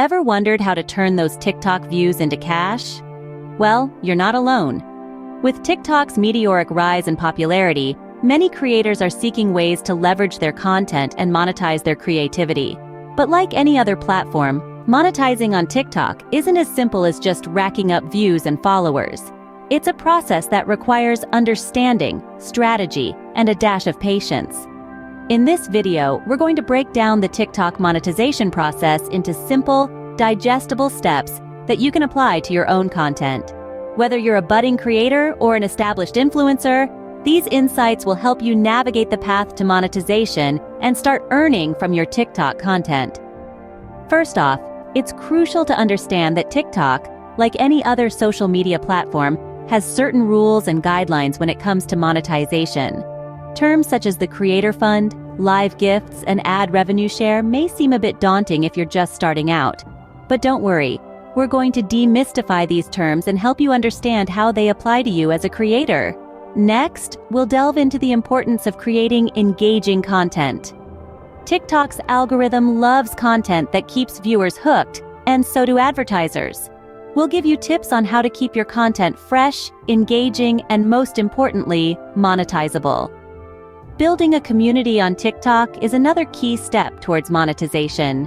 Ever wondered how to turn those TikTok views into cash? Well, you're not alone. With TikTok's meteoric rise in popularity, many creators are seeking ways to leverage their content and monetize their creativity. But like any other platform, monetizing on TikTok isn't as simple as just racking up views and followers. It's a process that requires understanding, strategy, and a dash of patience. In this video, we're going to break down the TikTok monetization process into simple, digestible steps that you can apply to your own content. Whether you're a budding creator or an established influencer, these insights will help you navigate the path to monetization and start earning from your TikTok content. First off, it's crucial to understand that TikTok, like any other social media platform, has certain rules and guidelines when it comes to monetization. Terms such as the Creator Fund, live gifts, and ad revenue share may seem a bit daunting if you're just starting out. But don't worry, we're going to demystify these terms and help you understand how they apply to you as a creator. Next, we'll delve into the importance of creating engaging content. TikTok's algorithm loves content that keeps viewers hooked, and so do advertisers. We'll give you tips on how to keep your content fresh, engaging, and most importantly, monetizable. Building a community on TikTok is another key step towards monetization.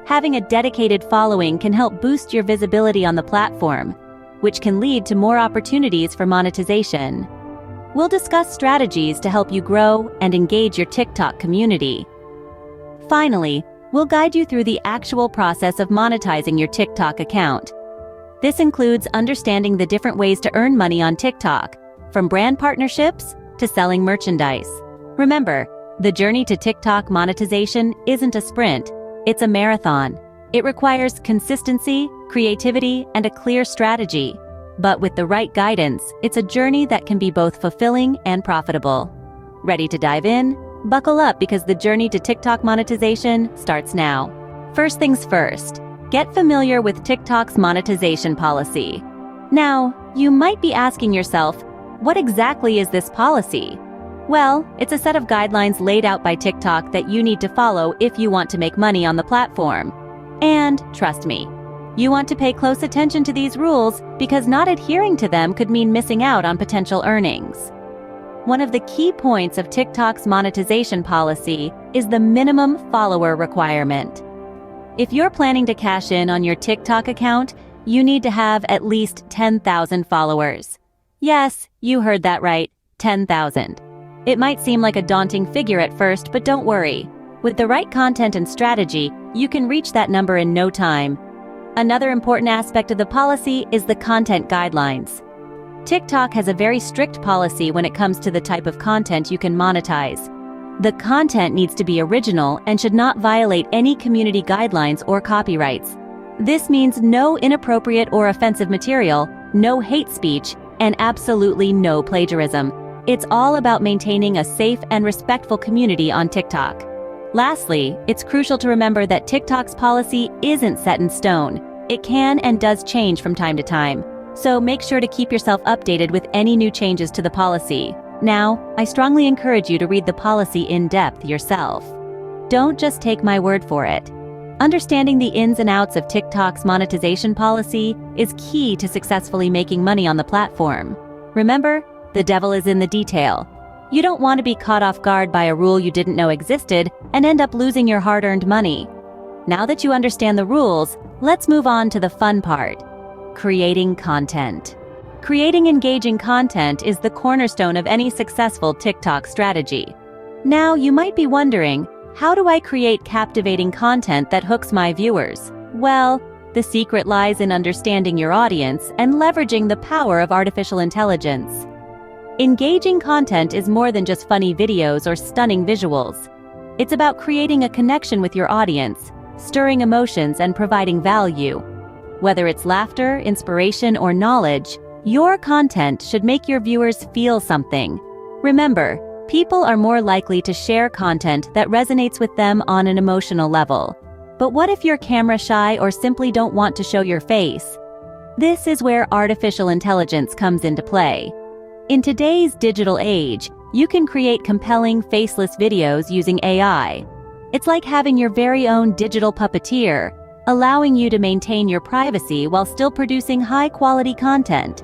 Having a dedicated following can help boost your visibility on the platform, which can lead to more opportunities for monetization. We'll discuss strategies to help you grow and engage your TikTok community. Finally, we'll guide you through the actual process of monetizing your TikTok account. This includes understanding the different ways to earn money on TikTok, from brand partnerships to selling merchandise. Remember, the journey to TikTok monetization isn't a sprint, it's a marathon. It requires consistency, creativity, and a clear strategy. But with the right guidance, it's a journey that can be both fulfilling and profitable. Ready to dive in? Buckle up because the journey to TikTok monetization starts now. First things first, get familiar with TikTok's monetization policy. Now, you might be asking yourself, what exactly is this policy? Well, it's a set of guidelines laid out by TikTok that you need to follow if you want to make money on the platform. And trust me, you want to pay close attention to these rules because not adhering to them could mean missing out on potential earnings. One of the key points of TikTok's monetization policy is the minimum follower requirement. If you're planning to cash in on your TikTok account, you need to have at least 10,000 followers. Yes, you heard that right, 10,000. It might seem like a daunting figure at first, but don't worry. With the right content and strategy, you can reach that number in no time. Another important aspect of the policy is the content guidelines. TikTok has a very strict policy when it comes to the type of content you can monetize. The content needs to be original and should not violate any community guidelines or copyrights. This means no inappropriate or offensive material, no hate speech, and absolutely no plagiarism. It's all about maintaining a safe and respectful community on TikTok. Lastly, it's crucial to remember that TikTok's policy isn't set in stone. It can and does change from time to time. So make sure to keep yourself updated with any new changes to the policy. Now, I strongly encourage you to read the policy in depth yourself. Don't just take my word for it. Understanding the ins and outs of TikTok's monetization policy is key to successfully making money on the platform. Remember, the devil is in the detail. You don't want to be caught off guard by a rule you didn't know existed and end up losing your hard-earned money. Now that you understand the rules, let's move on to the fun part: creating content. Creating engaging content is the cornerstone of any successful TikTok strategy. Now, you might be wondering, how do I create captivating content that hooks my viewers? Well, the secret lies in understanding your audience and leveraging the power of artificial intelligence. Engaging content is more than just funny videos or stunning visuals. It's about creating a connection with your audience, stirring emotions, and providing value. Whether it's laughter, inspiration, or knowledge, your content should make your viewers feel something. Remember, people are more likely to share content that resonates with them on an emotional level. But what if you're camera shy or simply don't want to show your face? This is where artificial intelligence comes into play. In today's digital age, you can create compelling faceless videos using AI. It's like having your very own digital puppeteer, allowing you to maintain your privacy while still producing high-quality content.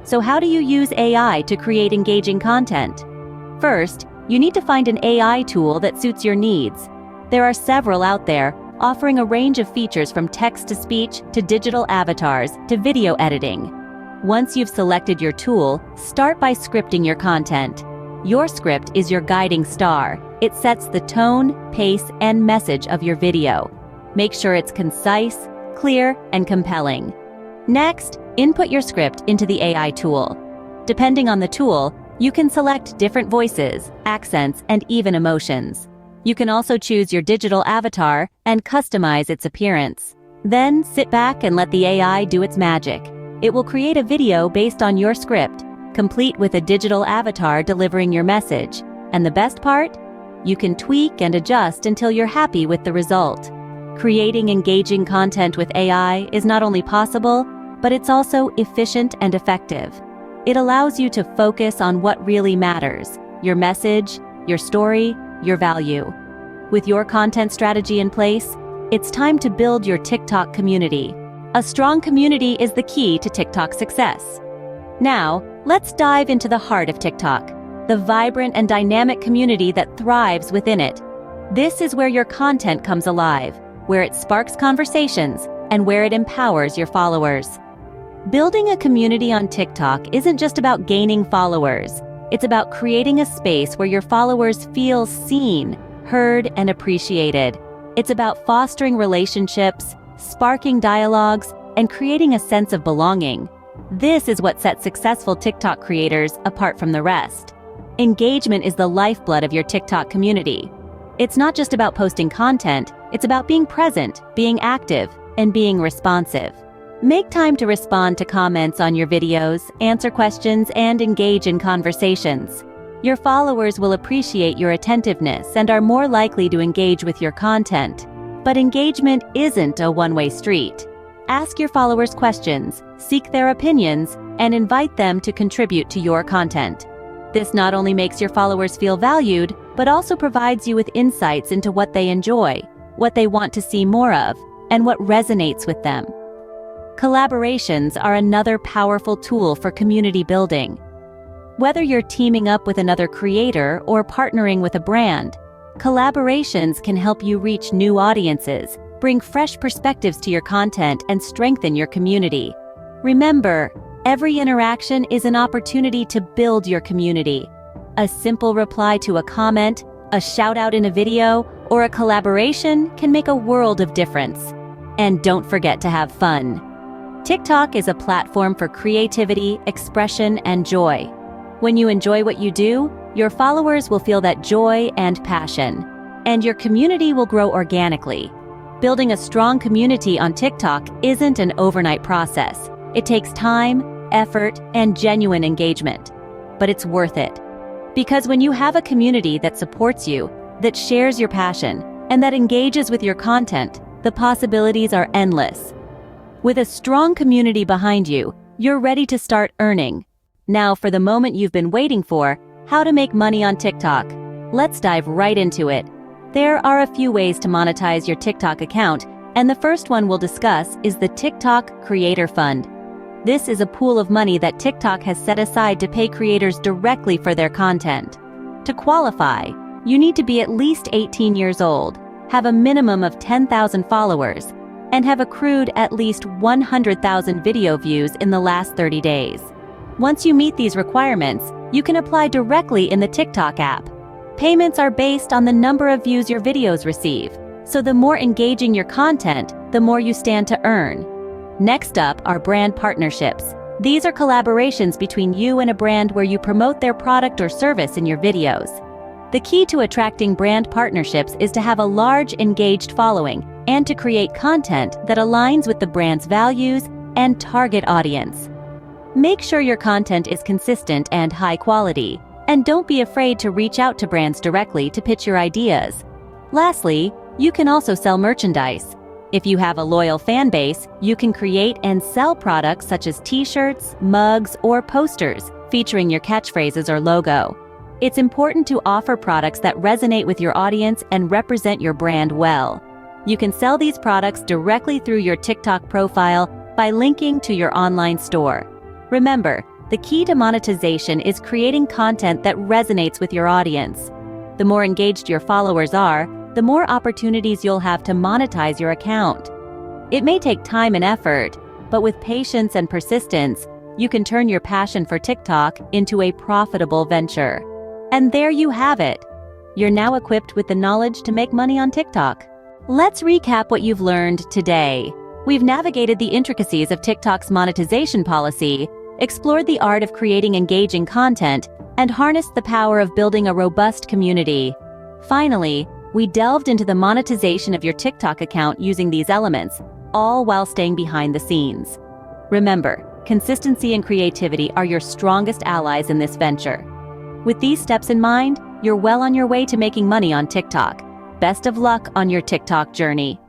So how do you use AI to create engaging content? First, you need to find an AI tool that suits your needs. There are several out there, offering a range of features from text-to-speech to digital avatars to video editing. Once you've selected your tool, start by scripting your content. Your script is your guiding star. It sets the tone, pace, and message of your video. Make sure it's concise, clear, and compelling. Next, input your script into the AI tool. Depending on the tool, you can select different voices, accents, and even emotions. You can also choose your digital avatar and customize its appearance. Then, sit back and let the AI do its magic. It will create a video based on your script, complete with a digital avatar delivering your message. And the best part? You can tweak and adjust until you're happy with the result. Creating engaging content with AI is not only possible, but it's also efficient and effective. It allows you to focus on what really matters: your message, your story, your value. With your content strategy in place, it's time to build your TikTok community. A strong community is the key to TikTok success. Now, let's dive into the heart of TikTok, the vibrant and dynamic community that thrives within it. This is where your content comes alive, where it sparks conversations, and where it empowers your followers. Building a community on TikTok isn't just about gaining followers. It's about creating a space where your followers feel seen, heard, and appreciated. It's about fostering relationships, sparking dialogues, and creating a sense of belonging. This is what sets successful TikTok creators apart from the rest. Engagement is the lifeblood of your TikTok community. It's not just about posting content, it's about being present, being active, and being responsive. Make time to respond to comments on your videos, answer questions, and engage in conversations. Your followers will appreciate your attentiveness and are more likely to engage with your content. But engagement isn't a one-way street. Ask your followers questions, seek their opinions, and invite them to contribute to your content. This not only makes your followers feel valued, but also provides you with insights into what they enjoy, what they want to see more of, and what resonates with them. Collaborations are another powerful tool for community building. Whether you're teaming up with another creator or partnering with a brand, collaborations can help you reach new audiences, bring fresh perspectives to your content, and strengthen your community. Remember, every interaction is an opportunity to build your community. A simple reply to a comment, a shout-out in a video, or a collaboration can make a world of difference. And don't forget to have fun. TikTok is a platform for creativity, expression, and joy. When you enjoy what you do, your followers will feel that joy and passion, and your community will grow organically. Building a strong community on TikTok isn't an overnight process. It takes time, effort, and genuine engagement. But it's worth it. Because when you have a community that supports you, that shares your passion, and that engages with your content, the possibilities are endless. With a strong community behind you, you're ready to start earning. Now for the moment you've been waiting for, how to make money on TikTok. Let's dive right into it. There are a few ways to monetize your TikTok account, and the first one we'll discuss is the TikTok Creator Fund. This is a pool of money that TikTok has set aside to pay creators directly for their content. To qualify, you need to be at least 18 years old, have a minimum of 10,000 followers, and have accrued at least 100,000 video views in the last 30 days. Once you meet these requirements, you can apply directly in the TikTok app. Payments are based on the number of views your videos receive, so the more engaging your content, the more you stand to earn. Next up are brand partnerships. These are collaborations between you and a brand where you promote their product or service in your videos. The key to attracting brand partnerships is to have a large, engaged following and to create content that aligns with the brand's values and target audience. Make sure your content is consistent and high quality, and don't be afraid to reach out to brands directly to pitch your ideas. Lastly, you can also sell merchandise. If you have a loyal fan base, you can create and sell products such as t-shirts, mugs, or posters featuring your catchphrases or logo. It's important to offer products that resonate with your audience and represent your brand well. You can sell these products directly through your TikTok profile by linking to your online store. Remember, the key to monetization is creating content that resonates with your audience. The more engaged your followers are, the more opportunities you'll have to monetize your account. It may take time and effort, but with patience and persistence, you can turn your passion for TikTok into a profitable venture. And there you have it. You're now equipped with the knowledge to make money on TikTok. Let's recap what you've learned today. We've navigated the intricacies of TikTok's monetization policy, explored the art of creating engaging content, and harnessed the power of building a robust community. Finally, we delved into the monetization of your TikTok account using these elements, all while staying behind the scenes. Remember, consistency and creativity are your strongest allies in this venture. With these steps in mind, you're well on your way to making money on TikTok. Best of luck on your TikTok journey.